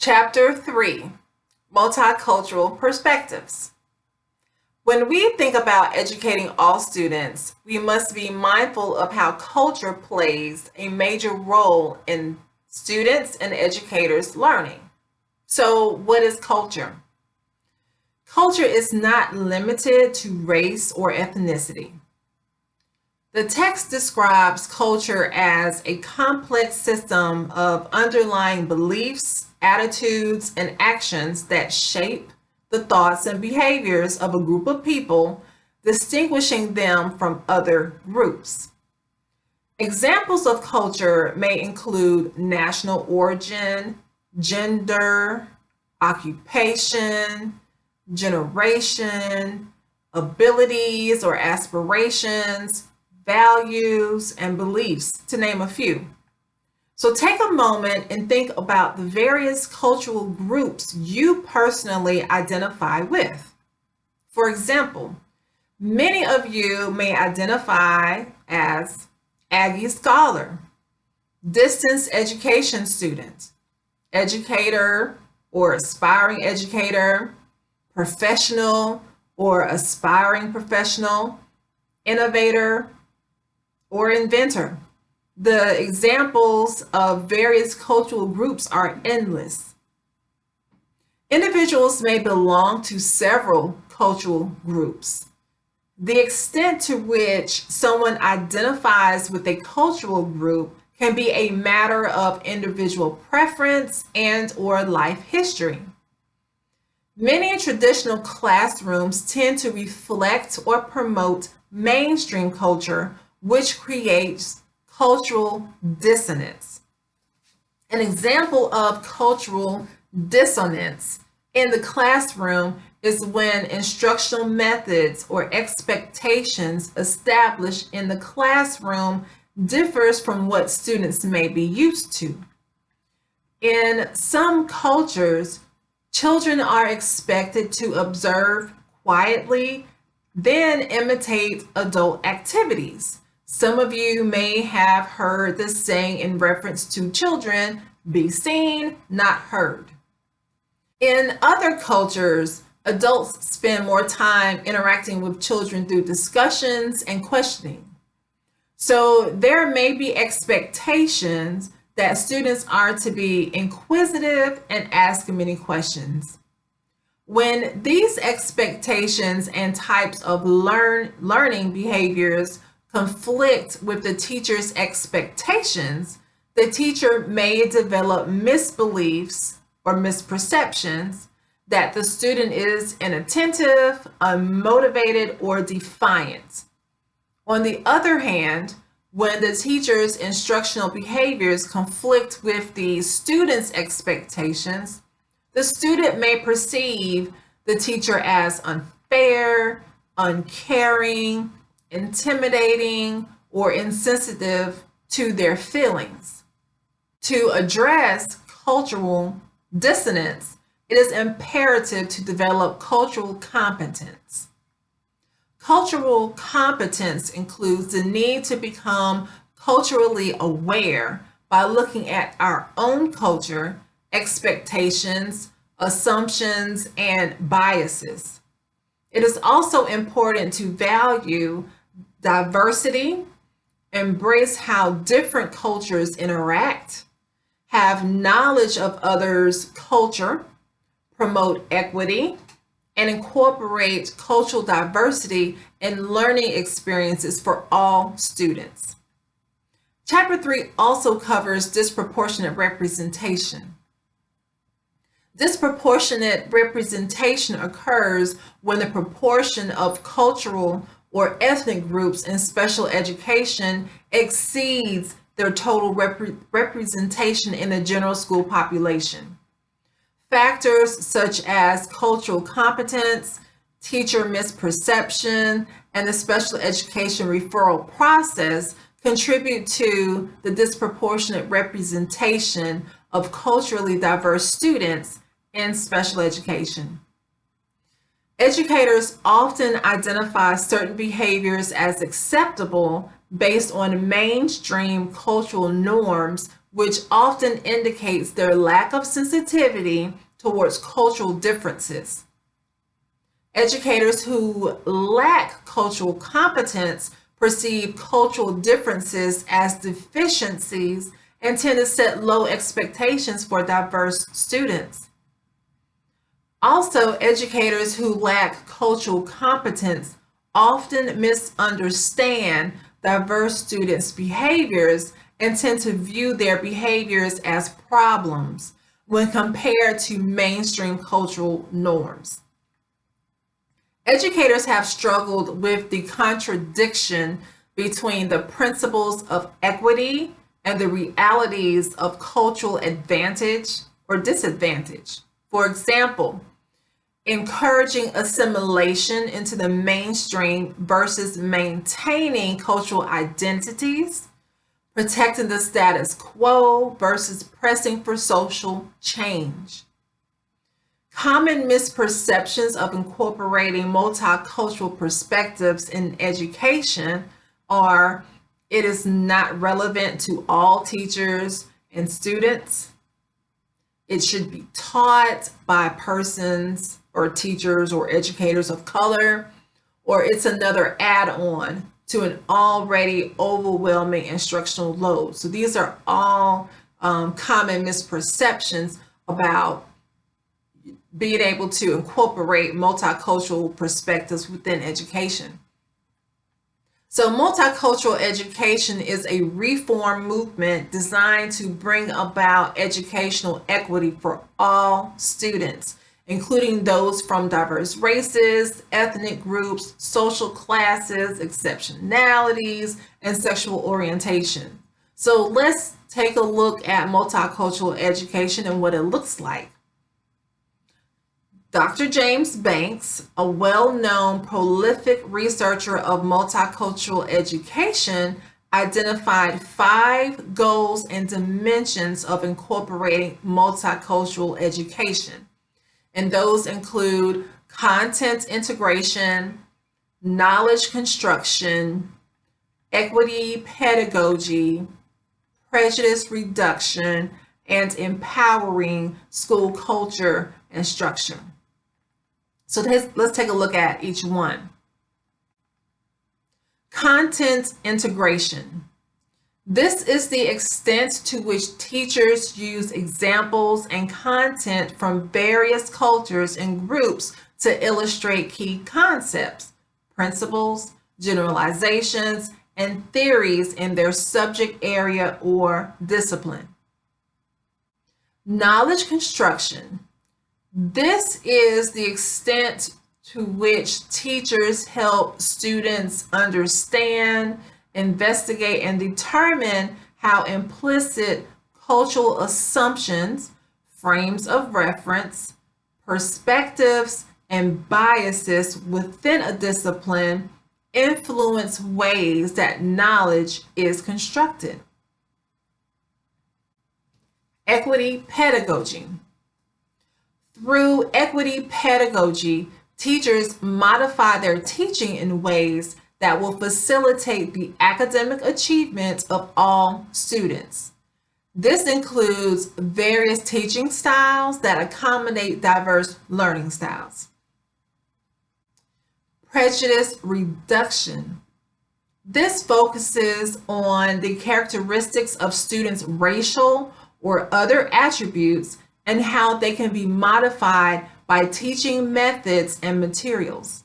Chapter 3, Multicultural Perspectives. When we think about educating all students, we must be mindful of how culture plays a major role in students and educators' learning. So, what is culture? Culture is not limited to race or ethnicity. The text describes culture as a complex system of underlying beliefs, attitudes, and actions that shape the thoughts and behaviors of a group of people, distinguishing them from other groups. Examples of culture may include national origin, gender, occupation, generation, abilities or aspirations, values, and beliefs, to name a few. So take a moment and think about the various cultural groups you personally identify with. For example, many of you may identify as Aggie scholar, distance education student, educator or aspiring educator, professional or aspiring professional, innovator or inventor. The examples of various cultural groups are endless. Individuals may belong to several cultural groups. The extent to which someone identifies with a cultural group can be a matter of individual preference and or life history. Many traditional classrooms tend to reflect or promote mainstream culture, which creates cultural dissonance. An example of cultural dissonance in the classroom is when instructional methods or expectations established in the classroom differs from what students may be used to. In some cultures, children are expected to observe quietly, then imitate adult activities. Some of you may have heard this saying in reference to children: be seen, not heard. In other cultures, adults spend more time interacting with children through discussions and questioning. So there may be expectations that students are to be inquisitive and ask many questions. When these expectations and types of learning behaviors conflict with the teacher's expectations, the teacher may develop misbeliefs or misperceptions that the student is inattentive, unmotivated, or defiant. On the other hand, when the teacher's instructional behaviors conflict with the student's expectations, the student may perceive the teacher as unfair, uncaring, intimidating, or insensitive to their feelings. To address cultural dissonance, it is imperative to develop cultural competence. Cultural competence includes the need to become culturally aware by looking at our own culture, expectations, assumptions, and biases. It is also important to value diversity, embrace how different cultures interact, have knowledge of others' culture, promote equity, and incorporate cultural diversity in learning experiences for all students. Chapter 3 also covers disproportionate representation. Disproportionate representation occurs when the proportion of cultural or ethnic groups in special education exceeds their total representation in the general school population. Factors such as cultural competence, teacher misperception, and the special education referral process contribute to the disproportionate representation of culturally diverse students in special education. Educators often identify certain behaviors as acceptable based on mainstream cultural norms which often indicates their lack of sensitivity towards cultural differences. Educators who lack cultural competence perceive cultural differences as deficiencies and tend to set low expectations for diverse students. Also, educators who lack cultural competence often misunderstand diverse students' behaviors and tend to view their behaviors as problems when compared to mainstream cultural norms. Educators have struggled with the contradiction between the principles of equity and the realities of cultural advantage or disadvantage. For example, encouraging assimilation into the mainstream versus maintaining cultural identities, protecting the status quo versus pressing for social change. Common misperceptions of incorporating multicultural perspectives in education are: it is not relevant to all teachers and students. It should be taught by persons or teachers or educators of color, or it's another add-on to an already overwhelming instructional load. So these are all common misperceptions about being able to incorporate multicultural perspectives within education. So multicultural education is a reform movement designed to bring about educational equity for all students, including those from diverse races, ethnic groups, social classes, exceptionalities, and sexual orientation. So let's take a look at multicultural education and what it looks like. Dr. James Banks, a well-known prolific researcher of multicultural education, identified 5 goals and dimensions of incorporating multicultural education. And those include content integration, knowledge construction, equity pedagogy, prejudice reduction, and empowering school culture and structure. So let's take a look at each one. Content integration. This is the extent to which teachers use examples and content from various cultures and groups to illustrate key concepts, principles, generalizations, and theories in their subject area or discipline. Knowledge construction. This is the extent to which teachers help students understand, investigate, and determine how implicit cultural assumptions, frames of reference, perspectives, and biases within a discipline influence ways that knowledge is constructed. Equity pedagogy. Through equity pedagogy, teachers modify their teaching in ways that will facilitate the academic achievement of all students. This includes various teaching styles that accommodate diverse learning styles. Prejudice reduction. This focuses on the characteristics of students' racial or other attributes and how they can be modified by teaching methods and materials.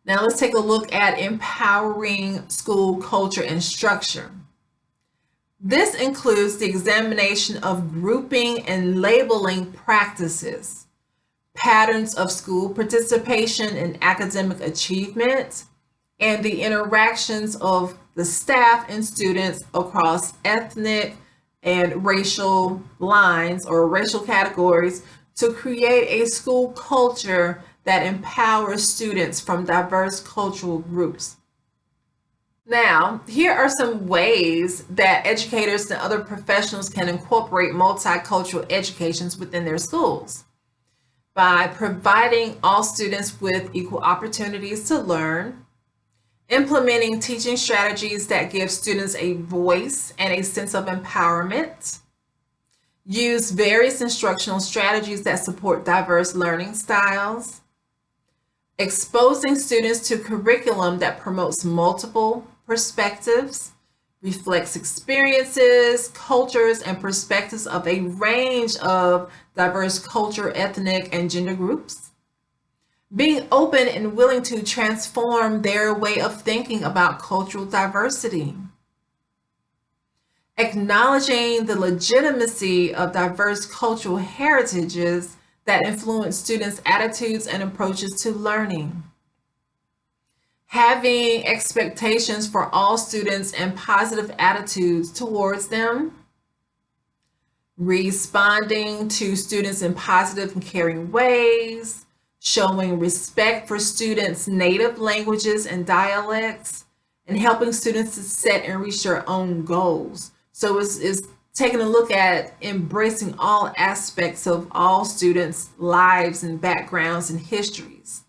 Now let's take a look at empowering school culture and structure. This includes the examination of grouping and labeling practices, patterns of school participation and academic achievement, and the interactions of the staff and students across ethnic and racial lines or racial categories to create a school culture that empowers students from diverse cultural groups. Now, here are some ways that educators and other professionals can incorporate multicultural educations within their schools. By providing all students with equal opportunities to learn, implementing teaching strategies that give students a voice and a sense of empowerment, use various instructional strategies that support diverse learning styles, exposing students to curriculum that promotes multiple perspectives, reflects experiences, cultures, and perspectives of a range of diverse culture, ethnic, and gender groups. Being open and willing to transform their way of thinking about cultural diversity. Acknowledging the legitimacy of diverse cultural heritages that influence students' attitudes and approaches to learning. Having expectations for all students and positive attitudes towards them. Responding to students in positive and caring ways. Showing respect for students' native languages and dialects. And helping students to set and reach their own goals. So it's taking a look at embracing all aspects of all students' lives and backgrounds and histories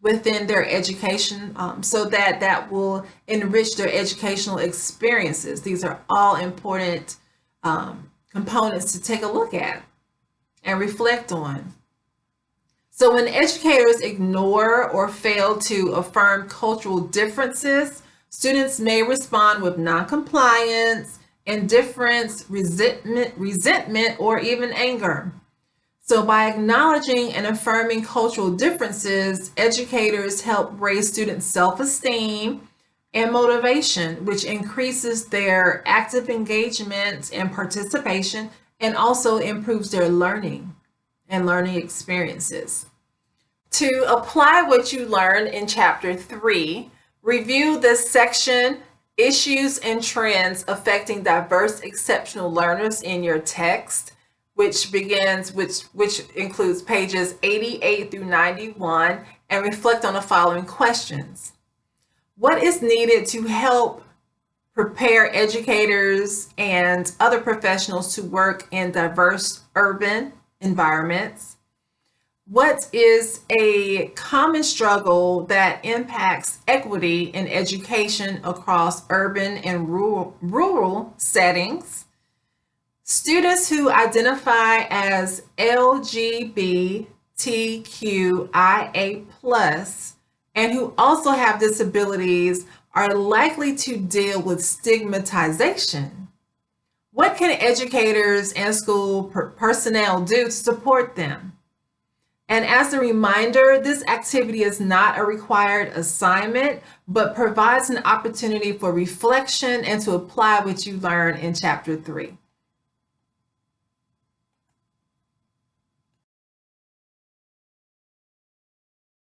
within their education, so that will enrich their educational experiences. These are all important components to take a look at and reflect on. So when educators ignore or fail to affirm cultural differences, students may respond with noncompliance, indifference, resentment, or even anger. So by acknowledging and affirming cultural differences, educators help raise students' self-esteem and motivation, which increases their active engagement and participation, and also improves their learning and learning experiences. To apply what you learned in Chapter 3, review this section, Issues and Trends Affecting Diverse Exceptional Learners in your text, which includes pages 88 through 91, and reflect on the following questions. What is needed to help prepare educators and other professionals to work in diverse urban environments? What is a common struggle that impacts equity in education across urban and rural settings? Students who identify as LGBTQIA+ and who also have disabilities are likely to deal with stigmatization. What can educators and school personnel do to support them? And as a reminder, this activity is not a required assignment, but provides an opportunity for reflection and to apply what you learn in Chapter 3.